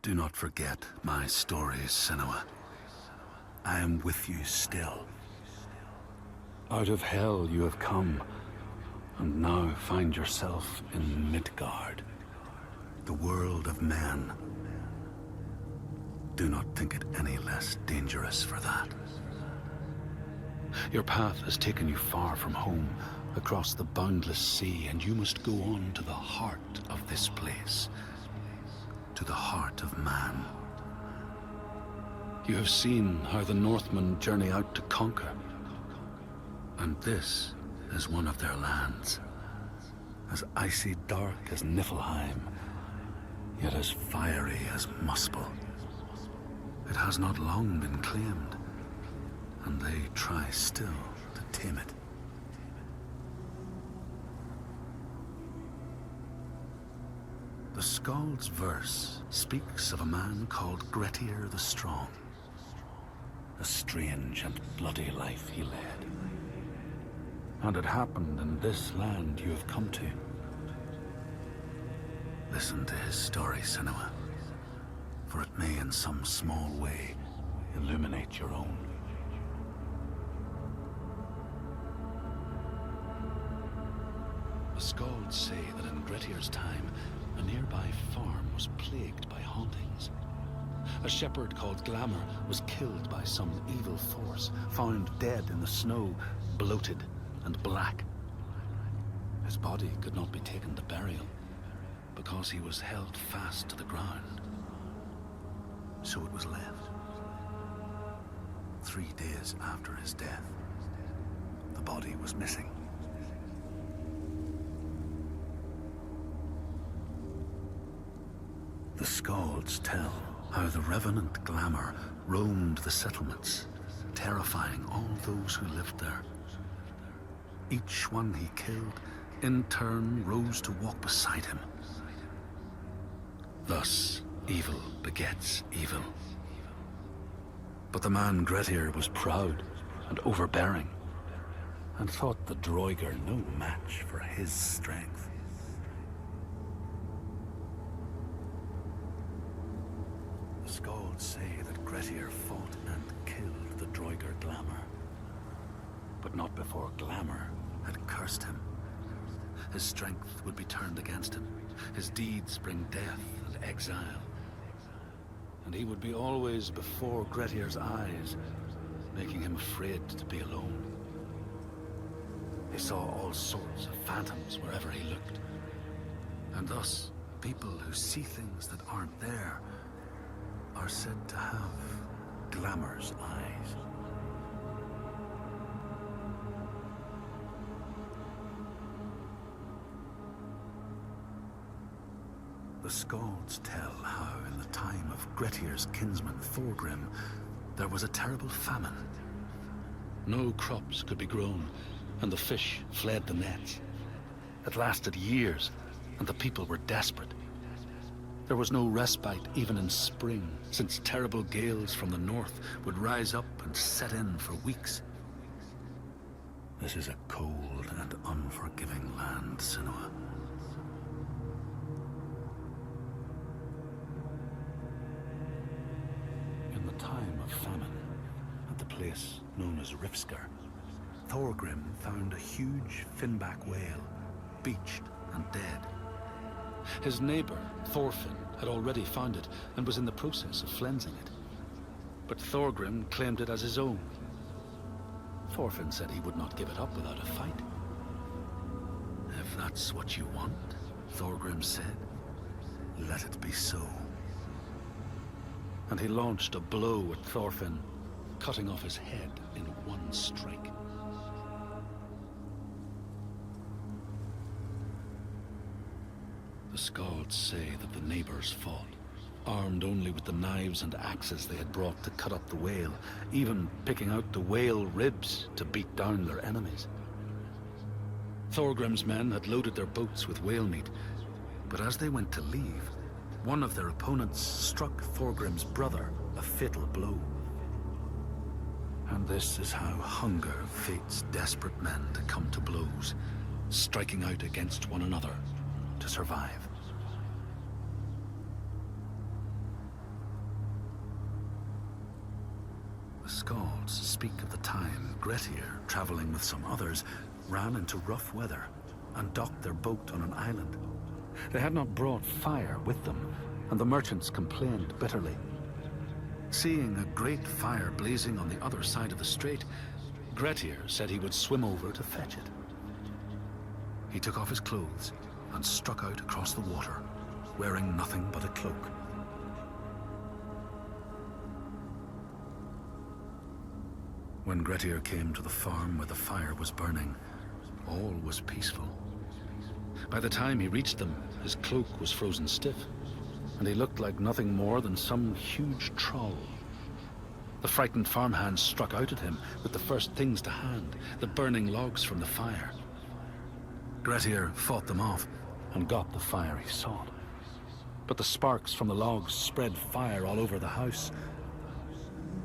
Do not forget my stories, Senua. I am with you still. Out of hell you have come, and now find yourself in Midgard, the world of men. Do not think it any less dangerous for that. Your path has taken you far from home, across the boundless sea, and you must go on to the heart of this place, to the heart of man. You have seen how the Northmen journey out to conquer, and this is one of their lands, as icy dark as Niflheim, yet as fiery as Muspel. It has not long been claimed, and they try still to tame it. The Skald's verse speaks of a man called Grettir the Strong. A strange and bloody life he led. And it happened in this land you have come to. Listen to his story, Senua, for it may in some small way illuminate your own. The Skalds say that in Grettir's time, a nearby farm was plagued by hauntings. A shepherd called Glamour was killed by some evil force, found dead in the snow, bloated and black. His body could not be taken to burial, because he was held fast to the ground. So it was left. 3 days after his death, the body was missing. The Skalds tell how the revenant Glamour roamed the settlements, terrifying all those who lived there. Each one he killed, in turn, rose to walk beside him. Thus, evil begets evil. But the man Grettir was proud and overbearing, and thought the Droiger no match for his strength. The Skalds say that Grettir fought and killed the Droiger Glamour, but not before Glamour had cursed him. His strength would be turned against him, his deeds bring death and exile, and he would be always before Grettir's eyes, making him afraid to be alone. He saw all sorts of phantoms wherever he looked, and thus people who see things that aren't there are said to have Glamour's eyes. The Skalds tell how in the time of Grettir's kinsman Thorgrim, there was a terrible famine. No crops could be grown, and the fish fled the nets. It lasted years, and the people were desperate. There was no respite even in spring, since terrible gales from the north would rise up and set in for weeks. This is a cold and unforgiving land, Senua. In the time of famine, at the place known as Rifskar, Thorgrim found a huge finback whale, beached and dead. His neighbor, Thorfinn, had already found it and was in the process of flensing it. But Thorgrim claimed it as his own. Thorfinn said he would not give it up without a fight. If that's what you want, Thorgrim said, let it be so. And he launched a blow at Thorfinn, cutting off his head in one strike. The Skalds say that the neighbors fought, armed only with the knives and axes they had brought to cut up the whale, even picking out the whale ribs to beat down their enemies. Thorgrim's men had loaded their boats with whale meat, but as they went to leave, one of their opponents struck Thorgrim's brother a fatal blow. And this is how hunger fates desperate men to come to blows, striking out against one another to survive. The Skalds speak of the time Grettir, traveling with some others, ran into rough weather and docked their boat on an island. They had not brought fire with them, and the merchants complained bitterly. Seeing a great fire blazing on the other side of the strait, Grettir said he would swim over to fetch it. He took off his clothes and struck out across the water, wearing nothing but a cloak. When Grettir came to the farm where the fire was burning, all was peaceful. By the time he reached them, his cloak was frozen stiff, and he looked like nothing more than some huge troll. The frightened farmhands struck out at him with the first things to hand, the burning logs from the fire. Grettir fought them off and got the fire he sought. But the sparks from the logs spread fire all over the house,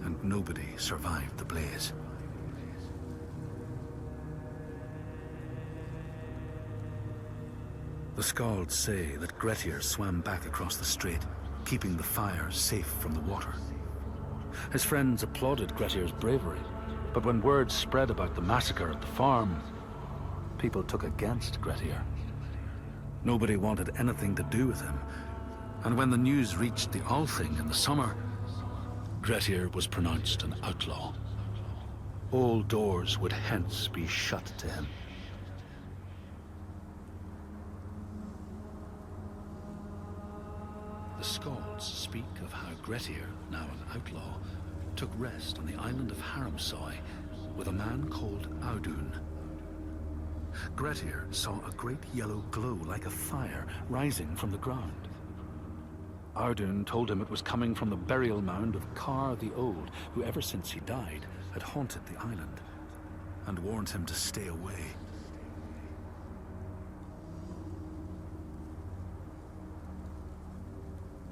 and nobody survived the blaze. The Skalds say that Grettir swam back across the strait, keeping the fire safe from the water. His friends applauded Grettir's bravery, but when word spread about the massacre at the farm, people took against Grettir. Nobody wanted anything to do with him, and when the news reached the Althing in the summer, Grettir was pronounced an outlaw. All doors would hence be shut to him. The Skalds speak of how Grettir, now an outlaw, took rest on the island of Haramsoy with a man called Audun. Grettir saw a great yellow glow like a fire rising from the ground. Audun told him it was coming from the burial mound of Kar the Old, who ever since he died had haunted the island, and warned him to stay away.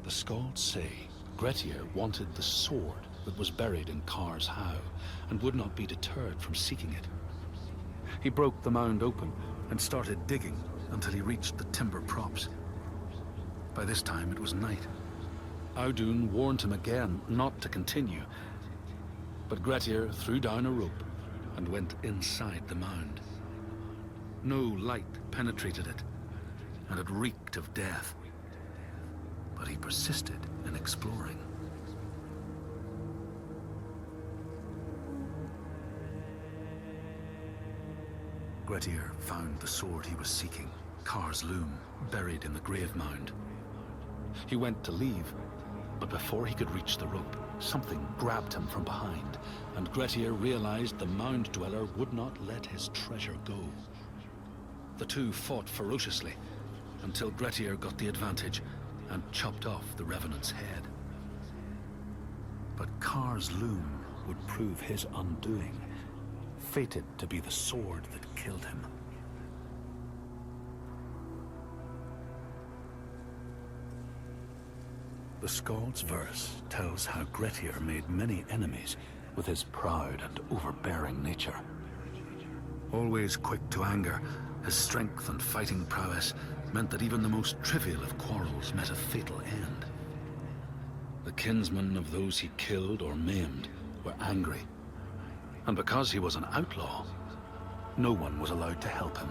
The Skalds say Grettir wanted the sword that was buried in Kar's How, and would not be deterred from seeking it. He broke the mound open and started digging until he reached the timber props. By this time it was night. Audun warned him again not to continue, but Grettir threw down a rope and went inside the mound. No light penetrated it, and it reeked of death. But he persisted in exploring. Grettir found the sword he was seeking, Kar's loom, buried in the grave mound. He went to leave, but before he could reach the rope, something grabbed him from behind, and Grettir realized the mound dweller would not let his treasure go. The two fought ferociously until Grettir got the advantage and chopped off the revenant's head. But Kar's loom would prove his undoing, fated to be the sword that killed him. The Skald's verse tells how Grettir made many enemies with his proud and overbearing nature. Always quick to anger, his strength and fighting prowess meant that even the most trivial of quarrels met a fatal end. The kinsmen of those he killed or maimed were angry, and because he was an outlaw, no one was allowed to help him.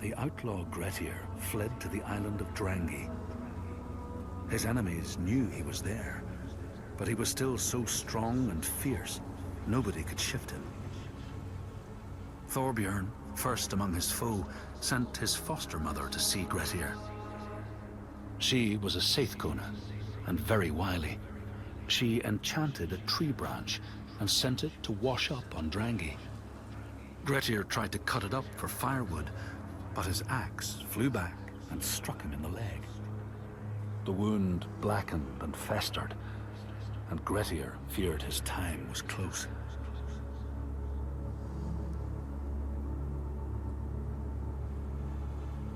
The outlaw Grettir fled to the island of Drangi. His enemies knew he was there, but he was still so strong and fierce, nobody could shift him. Thorbjorn, first among his foe, sent his foster mother to see Grettir. She was a Seithkona and very wily. She enchanted a tree branch and sent it to wash up on Drangi. Grettir tried to cut it up for firewood, but his axe flew back and struck him in the leg. The wound blackened and festered, and Grettir feared his time was close.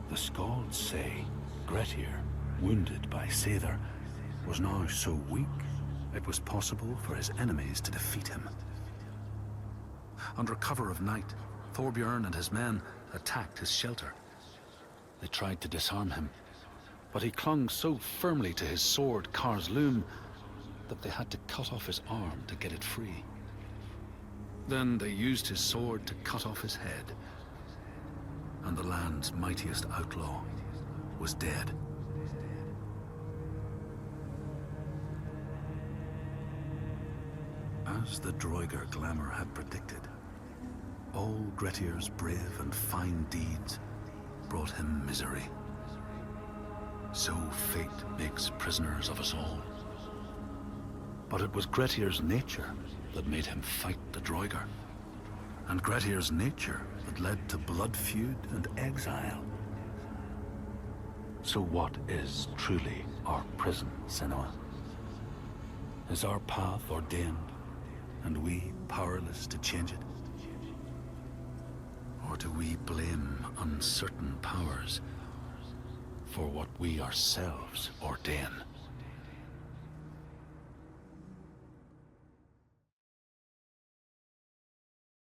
The Skalds say Grettir, wounded by Seidr, was now so weak it was possible for his enemies to defeat him. Under cover of night, Thorbjorn and his men attacked his shelter. They tried to disarm him, But he clung so firmly to his sword, Kar's loom, that they had to cut off his arm to get it free. Then they used his sword to cut off his head, and the land's mightiest outlaw was dead. As the Droigar glamour had predicted, all Grettir's brave and fine deeds brought him misery. So fate makes prisoners of us all. But it was Grettir's nature that made him fight the Droigar, and Grettir's nature that led to blood feud and exile. So what is truly our prison, Senua? Is our path ordained, and we powerless to change it? Or do we blame uncertain powers for what we ourselves ordain?